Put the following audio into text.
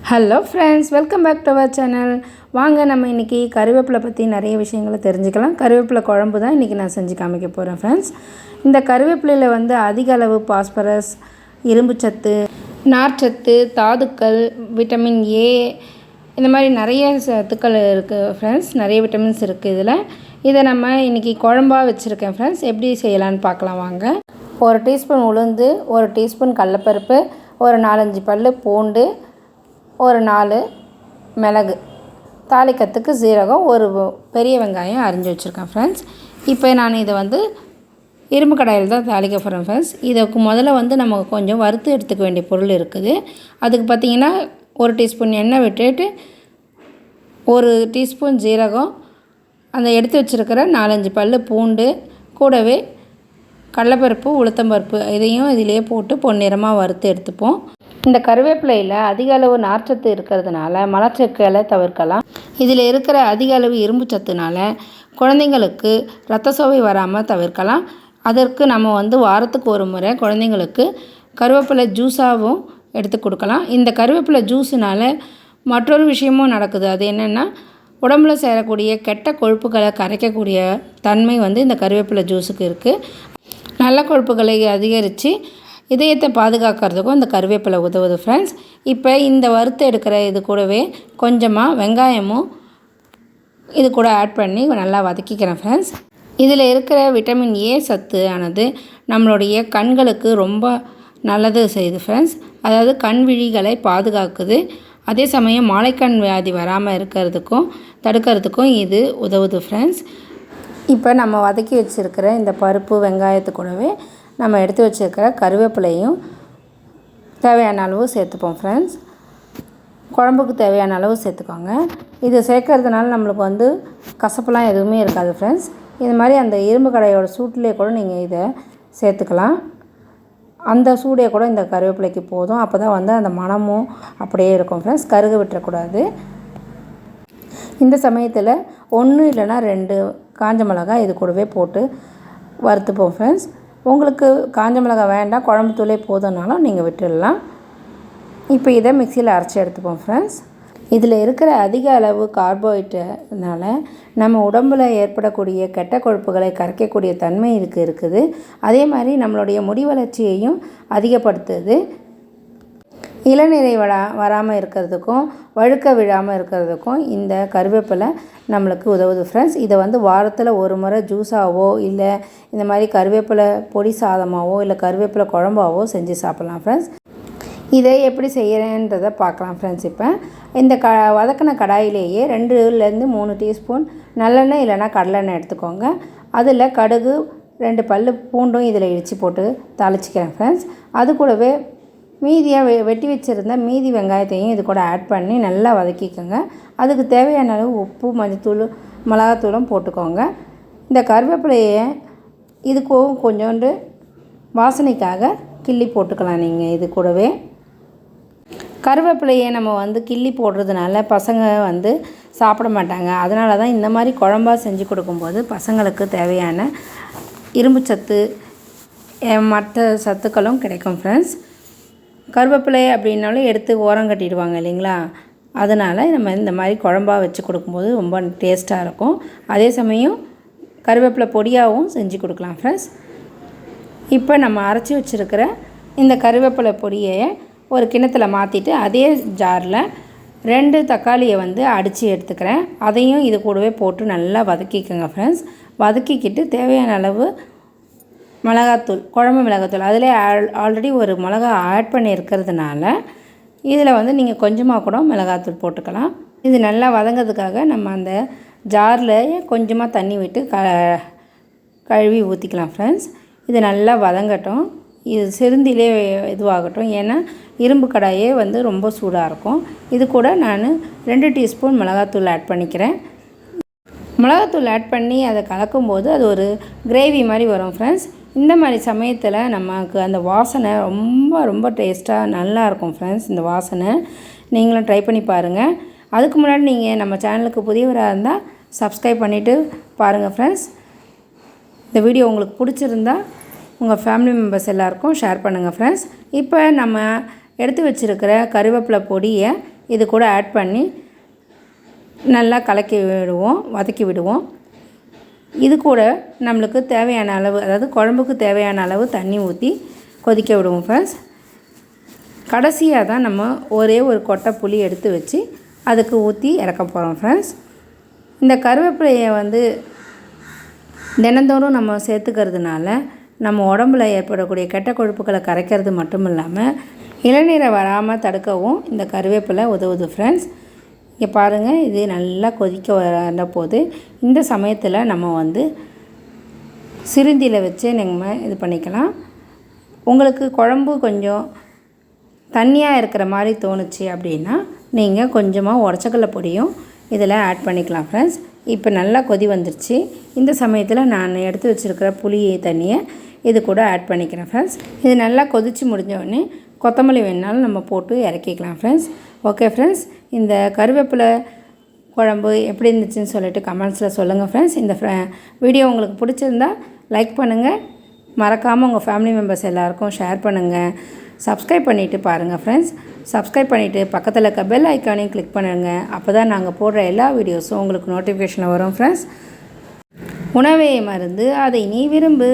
Hello friends, welcome back to our channel. வாங்க நம்ம இன்றைக்கி கருவேப்பிலை பற்றி நிறைய விஷயங்களை தெரிஞ்சுக்கலாம். கருவேப்பிலை குழம்பு தான் இன்றைக்கி நான் செஞ்சு காமிக்க போகிறேன் ஃப்ரெண்ட்ஸ். இந்த கருவேப்பிலையில் வந்து அதிக அளவு பாஸ்பரஸ், இரும்புச்சத்து, நார்ச்சத்து, தாதுக்கள், விட்டமின் ஏ, இந்த மாதிரி நிறைய சத்துக்கள் இருக்குது ஃப்ரெண்ட்ஸ். நிறைய விட்டமின்ஸ் இருக்குது இதை நம்ம இன்றைக்கி குழம்பாக வச்சுருக்கேன் ஃப்ரெண்ட்ஸ். எப்படி செய்யலான்னு பார்க்கலாம் வாங்க. 1 டீஸ்பூன் உளுந்து, 1 டீஸ்பூன் கடலைப்பருப்பு, ஒரு 4-5 பல் பூண்டு, ஒரு 4 மிளகு, தாளிக்கிறதுக்கு சீரகம், ஒரு பெரிய வெங்காயம் அரிஞ்சு வச்சுருக்கேன் ஃப்ரெண்ட்ஸ். இப்போ நான் இதை வந்து இரும்பு கடாயில் தான் தாளிக்க போகிறேன் ஃப்ரெண்ட்ஸ். இதுக்கு முதல்ல வந்து நம்ம கொஞ்சம் வறுத்து எடுத்துக்க வேண்டிய பொருள் இருக்குது. அதுக்கு பார்த்திங்கன்னா 1 டீஸ்பூன் எண்ணெய் விட்டுட்டு 1 டீஸ்பூன் ஜீரகம், அந்த எடுத்து வச்சுருக்கிற 4-5 பல் பூண்டு, கூடவே கடலைப்பருப்பு, உளுத்தம்பருப்பு இதையும் இதிலே போட்டு பொன்னிறமாக வறுத்து எடுத்துப்போம். இந்த கருவேப்பிலையில் அதிக அளவு நார்ச்சத்து இருக்கிறதுனால மலச்சிக்கலை தவிர்க்கலாம். இதில் இருக்கிற அதிக அளவு இரும்பு சத்துனால குழந்தைங்களுக்கு இரத்த சோகை வராமல் தவிர்க்கலாம். அதற்கு நம்ம வந்து வாரத்துக்கு ஒரு முறை குழந்தைங்களுக்கு கருவேப்பிலை ஜூஸாகவும் எடுத்து கொடுக்கலாம். இந்த கருவேப்பிலை ஜூஸுனால் மற்றொரு விஷயமும் நடக்குது. அது என்னென்னா, உடம்புல சேரக்கூடிய கெட்ட கொழுப்புகளை கரைக்கக்கூடிய தன்மை வந்து இந்த கருவேப்பிலை ஜூஸுக்கு இருக்குது. நல்ல கொழுப்புகளை அதிகரித்து இதயத்தை பாதுகாக்கிறதுக்கும் இந்த கருவேப்பிலை உதவுது ஃப்ரெண்ட்ஸ். இப்போ இந்த வறுத்து எடுக்கிற இது கூடவே கொஞ்சமாக வெங்காயமும் இது கூட ஆட் பண்ணி நல்லா வதக்கிக்கிறேன் ஃப்ரெண்ட்ஸ். இதில் இருக்கிற விட்டமின் ஏ சத்து ஆனது நம்மளுடைய கண்களுக்கு ரொம்ப நல்லது செய்யுது ஃப்ரெண்ட்ஸ். அதாவது கண் விழிகளை பாதுகாக்குது. அதே சமயம் மாலைக்கண் வியாதி வராமல் இருக்கிறதுக்கும் தடுக்கிறதுக்கும் இது உதவுது ஃப்ரெண்ட்ஸ். இப்போ நம்ம வதக்கி வச்சுருக்கிற இந்த பருப்பு வெங்காயத்து கூடவே நம்ம எடுத்து வச்சுருக்கிற கருவேப்பிலையும் தேவையான அளவு சேர்த்துப்போம் ஃப்ரெண்ட்ஸ். குழம்புக்கு தேவையான அளவு சேர்த்துக்கோங்க. இது சேர்க்கறதுனால நம்மளுக்கு வந்து கசப்புலாம் எதுவுமே இருக்காது ஃப்ரெண்ட்ஸ். இது மாதிரி அந்த இரும்பு கடாயோட சூட்டிலே கூட நீங்கள் இதை சேர்த்துக்கலாம். அந்த சூடே கூட இந்த கருவேப்பிலைக்கு போதும். அப்போ தான் வந்து அந்த மணமும் அப்படியே இருக்கும் ஃப்ரெண்ட்ஸ். கருக விட்டுறக்கூடாது. இந்த சமயத்தில் 1 இல்லைனா 2 காஞ்ச மிளகாய் இது கூடவே போட்டு வறுத்துப்போம் ஃப்ரெண்ட்ஸ். உங்களுக்கு காஞ்ச மிளகாய் வேண்டாம், குழம்பு தூளே போதும்னாலும் நீங்கள் விட்டுடலாம். இப்போ இதை மிக்சியில் அரைச்சி எடுத்துப்போம் ஃப்ரெண்ட்ஸ். இதில் இருக்கிற அதிக அளவு கார்போஹைட்ரேட்னால நம்ம உடம்பில் ஏற்படக்கூடிய கெட்ட கொழுப்புகளை கரைக்கக்கூடிய தன்மை இருக்குது. அதே மாதிரி நம்மளுடைய முடி வளர்ச்சியையும் அதிகப்படுத்துது. இளநீரை வராமல் இருக்கிறதுக்கும் வழுக்க விழாமல் இருக்கிறதுக்கும் இந்த கருவேப்பிலை நம்மளுக்கு உதவுது ஃப்ரெண்ட்ஸ். இதை வந்து வாரத்தில் ஒரு முறை ஜூஸாவோ இல்லை இந்த மாதிரி கருவேப்பிலை பொடி சாதமாவோ இல்லை கருவேப்பிலை குழம்பாவோ செஞ்சு சாப்பிட்லாம் ஃப்ரெண்ட்ஸ். இதை எப்படி செய்கிறேன்றதை பார்க்கலாம் ஃப்ரெண்ட்ஸ். இப்போ இந்த வதக்கின கடாயிலேயே 2-3 டீஸ்பூன் நல்லெண்ணெய் இல்லைனா கடலெண்ணெய் எடுத்துக்கோங்க. அதில் கடுகு, 2 பல் பூண்டும் இதில் இடித்து போட்டு தாளிச்சிக்கிறேன் ஃப்ரெண்ட்ஸ். அது கூடவே மீதியாக வெட்டி வச்சுருந்த மீதி வெங்காயத்தையும் இது கூட ஆட் பண்ணி நல்லா வதக்கிக்கோங்க. அதுக்கு தேவையான அளவு உப்பு, மஞ்சத்தூள், மிளகாத்தூளும் போட்டுக்கோங்க. இந்த கருவேப்பிலையை இதுக்கும் கொஞ்சோண்டு வாசனைக்காக கிள்ளி போட்டுக்கலாம் நீங்கள். இது கூடவே கருவேப்பிலையை நம்ம வந்து கிள்ளி போடுறதுனால பசங்க வந்து சாப்பிட மாட்டாங்க. அதனால தான் இந்த மாதிரி குழம்பாக செஞ்சு கொடுக்கும்போது பசங்களுக்கு தேவையான இரும்புச்சத்து மற்ற சத்துக்களும் கிடைக்கும் ஃப்ரெண்ட்ஸ். கருவேப்பிலை அப்படின்னாலும் எடுத்து ஓரம் கட்டிடுவாங்க இல்லைங்களா? அதனால் நம்ம இந்த மாதிரி குழம்பாக வச்சு கொடுக்கும்போது ரொம்ப டேஸ்ட்டாக இருக்கும். அதே சமயம் கருவேப்பிலை பொடியாகவும் செஞ்சு கொடுக்கலாம் ஃப்ரெண்ட்ஸ். இப்போ நம்ம அரைச்சி வச்சுருக்கிற இந்த கருவேப்பிலை பொடியை ஒரு கிண்ணத்தில் மாற்றிட்டு அதே ஜாரில் 2 தக்காளியை வந்து அடித்து எடுத்துக்கிறேன். அதையும் இது கூடவே போட்டு நல்லா வதக்கிக்கோங்க ஃப்ரெண்ட்ஸ். வதக்கிக்கிட்டு தேவையான அளவு மிளகாத்தூள், குழம்பு மிளகாத்தூள், அதிலே ஆல்ரெடி ஒரு மிளகா ஆட் பண்ணி இருக்கிறதுனால இதில் வந்து நீங்கள் கொஞ்சமாக கூட மிளகாத்தூள் போட்டுக்கலாம். இது நல்லா வதங்கிறதுக்காக நம்ம அந்த ஜாரில் கொஞ்சமாக தண்ணி விட்டு கழுவி ஊற்றிக்கலாம் ஃப்ரெண்ட்ஸ். இது நல்லா வதங்கட்டும். இது சிறுந்திலே இதுவாகட்டும். ஏன்னா இரும்பு கடாயே வந்து ரொம்ப சூடாக இருக்கும். இது கூட நான் 2 டீஸ்பூன் மிளகாத்தூள் ஆட் பண்ணிக்கிறேன். மிளகாத்தூள் ஆட் பண்ணி அதை கலக்கும்போது அது ஒரு கிரேவி மாதிரி வரும் ஃப்ரெண்ட்ஸ். இந்த மாதிரி சமயத்தில் நமக்கு அந்த வாசனை ரொம்ப ரொம்ப டேஸ்ட்டாக நல்லாயிருக்கும் ஃப்ரெண்ட்ஸ். இந்த வாசனை நீங்களும் ட்ரை பண்ணி பாருங்கள். அதுக்கு முன்னாடி நீங்கள் நம்ம சேனலுக்கு புதியவராக இருந்தால் சப்ஸ்கிரைப் பண்ணிவிட்டு பாருங்கள் ஃப்ரெண்ட்ஸ். இந்த வீடியோ உங்களுக்கு பிடிச்சிருந்தா உங்கள் ஃபேமிலி மெம்பர்ஸ் எல்லாருக்கும் ஷேர் பண்ணுங்கள் ஃப்ரெண்ட்ஸ். இப்போ நம்ம எடுத்து வச்சுருக்கிற கருவேப்பிலை பொடியை இது கூட ஆட் பண்ணி நல்லா கலக்கி விடுவோம், வதக்கி விடுவோம். இது கூட நம்மளுக்கு தேவையான அளவு, அதாவது குழம்புக்கு தேவையான அளவு தண்ணி ஊற்றி கொதிக்க விடுவோம் ஃப்ரெண்ட்ஸ். கடைசியாக தான் நம்ம ஒரே ஒரு கொட்டை புளி எடுத்து வச்சு அதுக்கு ஊற்றி இறக்க போகிறோம் ஃப்ரெண்ட்ஸ். இந்த கருவேப்பிலையை வந்து தினந்தோறும் நம்ம சேர்த்துக்கிறதுனால நம்ம உடம்புல ஏற்படக்கூடிய கெட்ட கொழுப்புக்களை கரைக்கிறது மட்டும் இல்லாமல் இளநீரை வராமல் தடுக்கவும் இந்த கருவேப்பிலை உதவுது ஃப்ரெண்ட்ஸ். இங்கே பாருங்கள், இது நல்லா கொதிக்க வர போது இந்த சமயத்தில் நம்ம வந்து சிறுந்தியில் வச்சு நம்ம இது பண்ணிக்கலாம். உங்களுக்கு குழம்பு கொஞ்சம் தண்ணியாக இருக்கிற மாதிரி தோணுச்சு அப்படின்னா நீங்கள் கொஞ்சமாக உடச்சக்கல்ல பொடியும் இதில் ஆட் பண்ணிக்கலாம் ஃப்ரெண்ட்ஸ். இப்போ நல்லா கொதி வந்துருச்சு. இந்த சமயத்தில் நான் எடுத்து வச்சுருக்கிற புளி தண்ணியை இது கூட ஆட் பண்ணிக்கிறேன் ஃப்ரெண்ட்ஸ். இது நல்லா கொதித்து முடிஞ்சோடனே கொத்தமல்லி வேணுனாலும் நம்ம போட்டு இறக்கிக்கலாம் ஃப்ரெண்ட்ஸ். ஓகே ஃப்ரெண்ட்ஸ், இந்த கருவேப்பிலை குழம்பு எப்படி இருந்துச்சுன்னு சொல்லிட்டு கமெண்ட்ஸில் சொல்லுங்கள் ஃப்ரெண்ட்ஸ். இந்த வீடியோ உங்களுக்கு பிடிச்சிருந்தா லைக் பண்ணுங்கள், மறக்காமல் உங்கள் ஃபேமிலி மெம்பர்ஸ் எல்லாருக்கும் ஷேர் பண்ணுங்கள். சப்ஸ்கிரைப் பண்ணிவிட்டு பாருங்கள் ஃப்ரெண்ட்ஸ். சப்ஸ்கிரைப் பண்ணிவிட்டு பக்கத்தில் இருக்க பெல் ஐக்கானையும் கிளிக் பண்ணுங்கள். அப்போ தான் நாங்கள் போடுற எல்லா வீடியோஸும் உங்களுக்கு நோட்டிஃபிகேஷனில் வரும் ஃப்ரெண்ட்ஸ். உணவே மருந்து, அதை நீ விரும்பு.